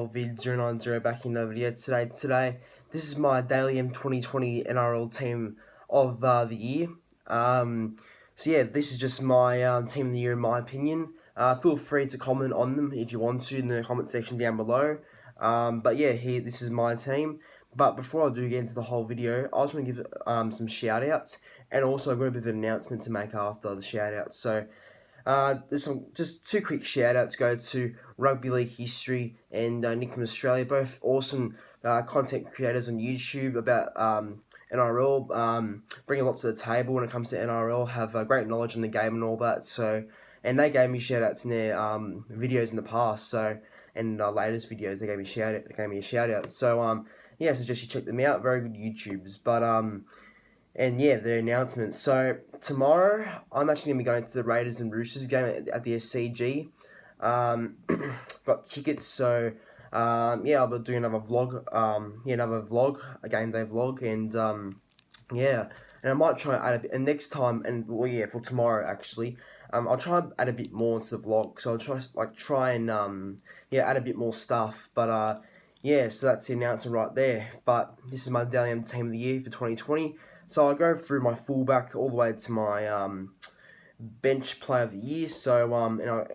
NRL vid 090 back in the video today. This is my daily M2020 NRL team of the year. So yeah, this is just my team of the year in my opinion. Feel free to comment on them if you want to in the comment section down below. But yeah, this is my team. But before I do get into the whole video, I just want to give some shout outs, and also I've got a bit of an announcement to make after the shout outs. So there's just two quick shout outs go to Rugby League History and Nick from Australia, both awesome content creators on YouTube about NRL, bringing lots to the table when it comes to NRL, have great knowledge on the game and all that. So, and they gave me shout outs in their videos in the past. So, and latest videos they gave me a shout out. So yeah, I suggest you check them out. Very good YouTubers. But and yeah, the announcement. So tomorrow, I'm actually going to be going to the Raiders and Roosters game at the SCG. Got tickets, so yeah, I'll be doing another vlog. A game day vlog, and yeah, and I might try and add a bit. And next time, and well, yeah, for tomorrow actually, I'll try and add a bit more into the vlog. So I'll try and yeah, add a bit more stuff. But yeah, so that's the announcement right there. But this is my daily team of the year for 2020. So I'll go through my fullback all the way to my bench player of the year. So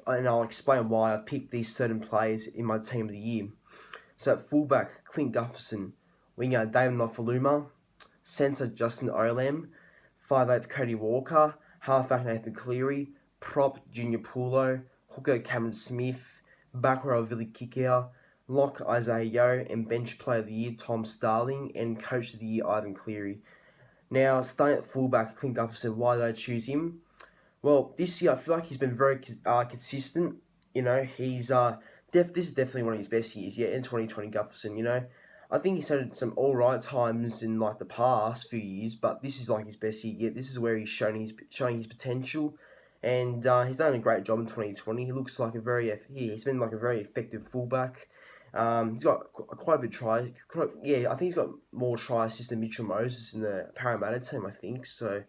and I'll explain why I picked these certain players in my team of the year. So at fullback, Clint Gutherson, winger David Nofoaluma, centre Justin Olam, 5'8" Cody Walker, halfback Nathan Cleary, prop Junior Paulo, hooker Cameron Smith, backrower Kikau, lock Isaiah Yeo, and bench player of the year Tom Starling, and coach of the year Ivan Cleary. Now, starting at fullback, Clint Gutherson, why did I choose him? Well, this year I feel like he's been very consistent. You know, he's this is definitely one of his best years yet in 2020. Gutherson, you know, I think he's had some all right times in like the past few years, but this is like his best year yet. This is where he's showing his potential, and he's done a great job in 2020. He looks like he's been like a very effective fullback. He's got quite a bit of try. Yeah, I think he's got more try assists than Mitchell Moses in the Parramatta team, I think. So,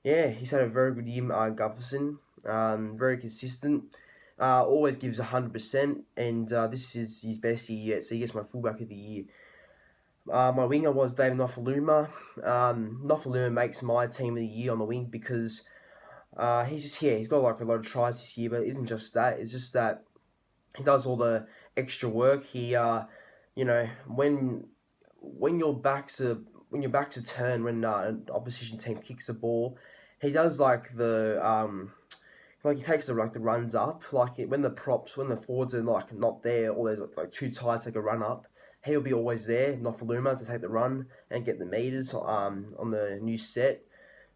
yeah, he's had a very good year, Gutherson. Very consistent. Always gives 100%, and this is his best year yet, so he gets my fullback of the year. My winger was David Nofoaluma. Nofoaluma makes my team of the year on the wing because he's got like a lot of tries this year, but it isn't just that. It's just that he does all the extra work. He, you know, when your back's a turn, when an opposition team kicks the ball, he does like he takes the runs up, when the forwards are like not there or they're like too tired to take a run up, he'll be always there, Nofoaluma, to take the run and get the meters on the new set.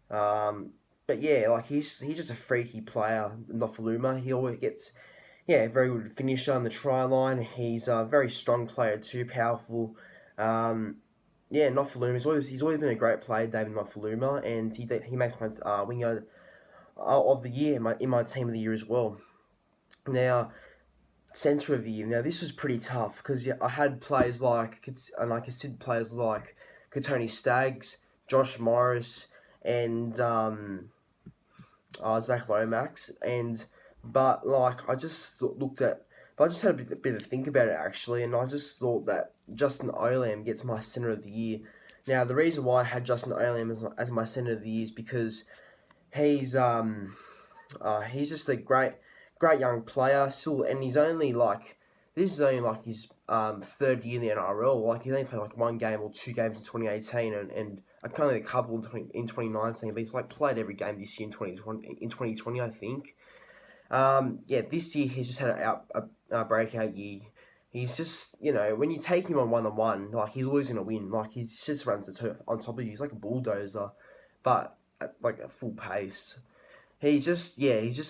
But yeah, like he's just a freaky player, Nofoaluma. He always gets very good finisher on the try line. He's a very strong player too, powerful. Nofoaluma. He's always been a great player, David Nofoaluma, and he makes my winger of the year in my team of the year as well. Now, centre of the year. Now this was pretty tough because I had players like, and I considered players like Tony Staggs, Josh Morris, and Zach Lomax, but I just had a bit of a think about it actually, and I just thought that Justin Olam gets my centre of the year. Now the reason why I had Justin Olam as my centre of the year is because he's just a great young player still, and this is only his third year in the NRL. Like, he only played like one game or two games in 2018, and kind of a couple in 2019. But he's like played every game this year in 2020, I think. This year he's just had a breakout year. He's just, you know, when you take him on one, like, he's always gonna win. Like, he just runs on top of you. He's like a bulldozer, but at like a full pace. He's just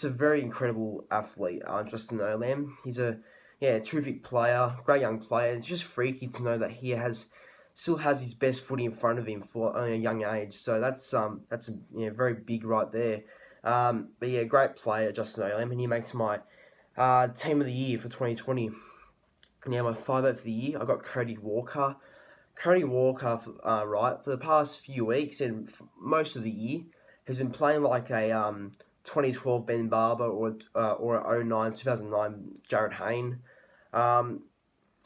a very incredible athlete, Justin Olam. He's a terrific player, great young player. It's just freaky to know that he still has his best footy in front of him for only a young age. So that's very big right there. But yeah, great player, Justin Olam, and he makes my team of the year for 2020. Now my 5'8" for the year, I got Cody Walker. Cody Walker, for the past few weeks and most of the year, has been playing like a 2012 Ben Barber or a 2009 Jared Hayne.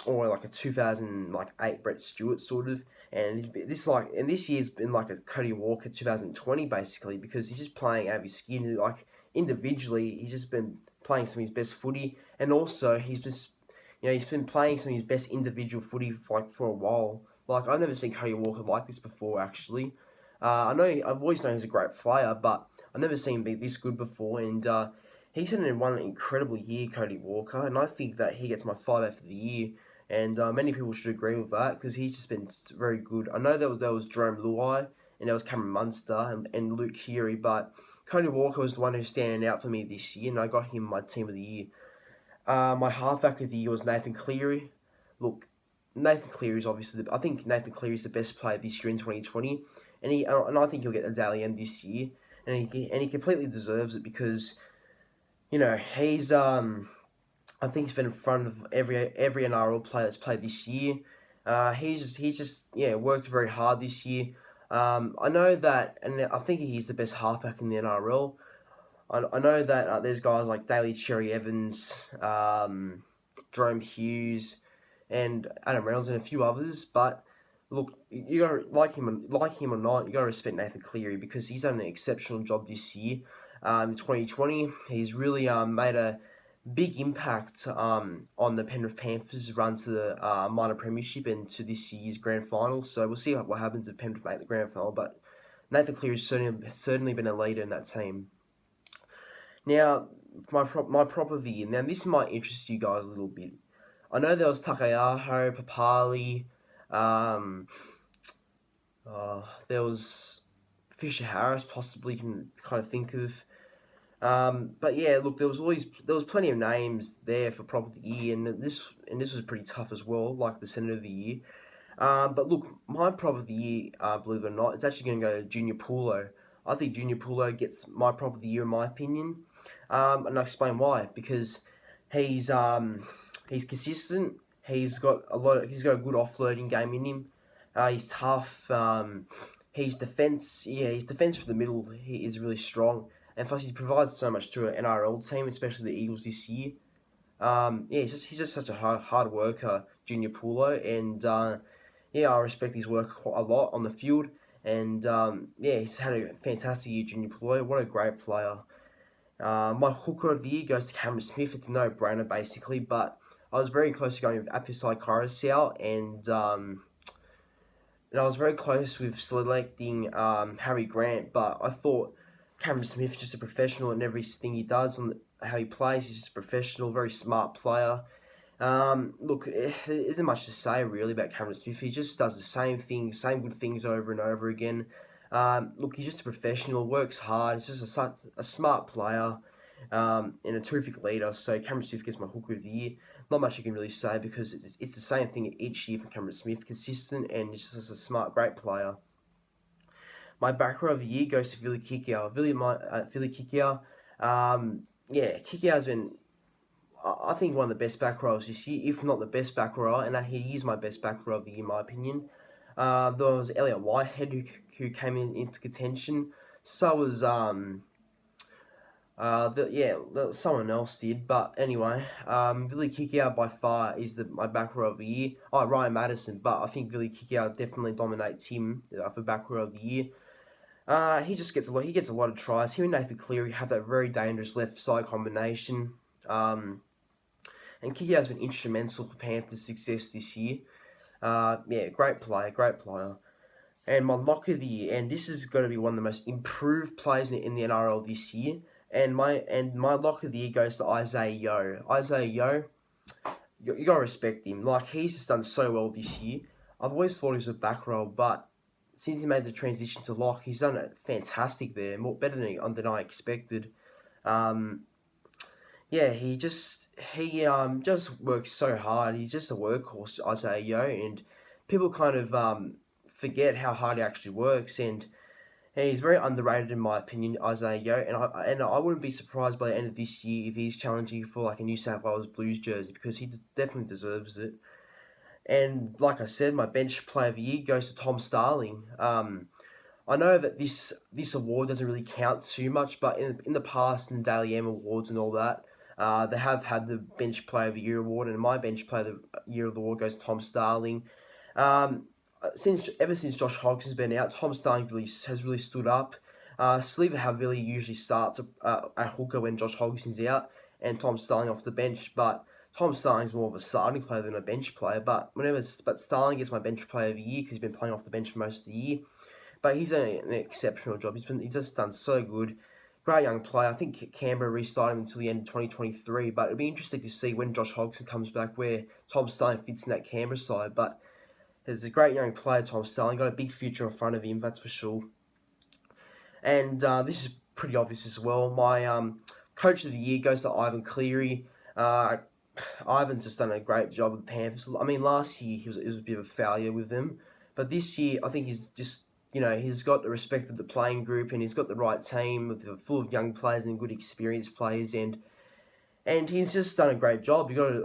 or like a 2008 Brett Stewart sort of. And this year's been like a Cody Walker 2020 basically, because he's just playing out of his skin. Like individually, he's just been playing some of his best footy, and also he's been playing some of his best individual footy for a while. Like I've never seen Cody Walker like this before actually. I've always known he's a great player, but I've never seen him be this good before, and he's had one incredible year, Cody Walker, and I think that he gets my 5 for the year. And many people should agree with that because he's just been very good. I know there was Jerome Luai and there was Cameron Munster and Luke Keary, but Cody Walker was the one who's standing out for me this year, and I got him my team of the year. My halfback of the year was Nathan Cleary. Look, Nathan Cleary is obviously I think Nathan Cleary is the best player this year in 2020, and I think he'll get the Dally M this year, and he completely deserves it because he's I think he's been in front of every NRL player that's played this year. He's just worked very hard this year. I know that, and I think he's the best halfback in the NRL. I know that there's guys like Daly Cherry Evans, Jerome Hughes, and Adam Reynolds and a few others. But look, you gotta like him or not, you gotta respect Nathan Cleary because he's done an exceptional job this year. In 2020, he's really made a big impact on the Penrith Panthers' run to the minor premiership and to this year's grand final. So we'll see what happens if Penrith make the grand final. But Nathan Cleary's certainly been a leader in that team. Now, my prop of the year. Now, this might interest you guys a little bit. I know there was Takayaho, Papali, there was Fisher Harris, possibly you can kind of think of. But yeah, look, there was plenty of names there for prop of the year, and this was pretty tough as well, like the centre of the year. But look, my prop of the year, believe it or not, it's actually going to go to Junior Paulo. I think Junior Paulo gets my prop of the year in my opinion, and I'll explain why. Because he's consistent. He's got a good offloading game in him. He's tough. His defense for the middle is really strong. And plus, he provides so much to an NRL team, especially the Eagles this year. He's just such a hard worker, Junior Paulo, and I respect his work quite a lot on the field. And he's had a fantastic year, Junior Paulo. What a great player. My hooker of the year goes to Cameron Smith. It's a no-brainer, basically, but I was very close to going with Apisai Carousel, and I was very close with selecting Harry Grant, but I thought Cameron Smith's just a professional in everything he does and how he plays. He's just a professional, very smart player. Look, there isn't much to say really about Cameron Smith. He just does the same thing, same good things over and over again. Look, he's just a professional, works hard. He's just a smart player and a terrific leader. So Cameron Smith gets my hooker of the year. Not much you can really say because it's the same thing each year for Cameron Smith, consistent and he's just a smart, great player. My backrower of the year goes to Vili Kikau. Kikau. Kikau has been, I think, one of the best back rowers this year, if not the best back rower, and he is my best back rower of the year, in my opinion. There was Elliot Whitehead who came into contention. So was someone else did, but anyway, Vili Kikau by far is my back row of the year. Ryan Madison, but I think Vili Kikau definitely dominates him for back row of the year. He gets a lot of tries. Him and Nathan Cleary have that very dangerous left side combination. And Kikau has been instrumental for Panthers' success this year. Great player. And my lock of the year, and this is going to be one of the most improved players in the NRL this year. And my lock of the year goes to Isaiah Yeo. Isaiah Yeo, you gotta respect him. Like, he's just done so well this year. I've always thought he was a back row, but since he made the transition to lock, he's done it fantastic there, better than I expected. He just works so hard. He's just a workhorse, Isaiah Yeo, and people kind of forget how hard he actually works, and he's very underrated in my opinion, Isaiah Yeo, and I wouldn't be surprised by the end of this year if he's challenging for like a New South Wales Blues jersey because he definitely deserves it. And like I said, my bench player of the year goes to Tom Starling. I know that this award doesn't really count too much, but in the past, in Dally M awards and all that, They have had the Bench Player of the Year award, and my Bench Player of the Year of the award goes to Tom Starling. Ever since Josh Hodgson's been out, Tom Starling has really stood up. Sleeper Havili usually starts at hooker when Josh Hodgson's out, and Tom Starling off the bench. But Tom Starling's more of a starting player than a bench player. But Starling gets my Bench Player of the Year because he's been playing off the bench for most of the year. But he's done an exceptional job. He's just done so good. Great young player. I think Canberra restarted him until the end of 2023. But it'll be interesting to see when Josh Hodgson comes back where Tom Starling fits in that Canberra side. But there's a great young player, Tom Starling. Got a big future in front of him, that's for sure. And this is pretty obvious as well. My Coach of the Year goes to Ivan Cleary. Ivan's just done a great job with the Panthers. I mean, last year it was a bit of a failure with them. But this year, I think he's just, he's got the respect of the playing group, and he's got the right team full of young players and good experienced players, and he's just done a great job. You got to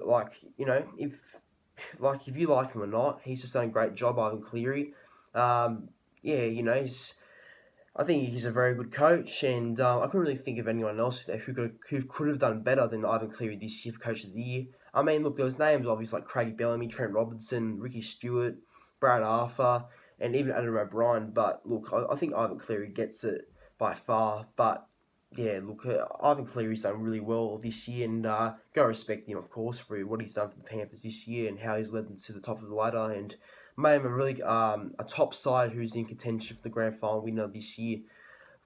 if you like him or not, he's just done a great job, Ivan Cleary. I think he's a very good coach, and I couldn't really think of anyone else who could have done better than Ivan Cleary this year for Coach of the Year. I mean, look, there was names obviously like Craig Bellamy, Trent Robinson, Ricky Stewart, Brad Arthur, and even Adam O'Brien. But look, I think Ivan Cleary gets it by far. But yeah, look, Ivan Cleary's done really well this year, and go respect him, of course, for what he's done for the Panthers this year and how he's led them to the top of the ladder and made him a top side who's in contention for the grand final winner this year.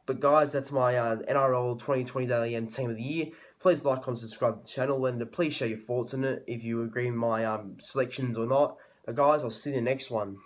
But guys, that's my NRL 2020 Daily M Team of the Year. Please like, comment, subscribe to the channel, and please share your thoughts on it if you agree with my selections or not. But guys, I'll see you in the next one.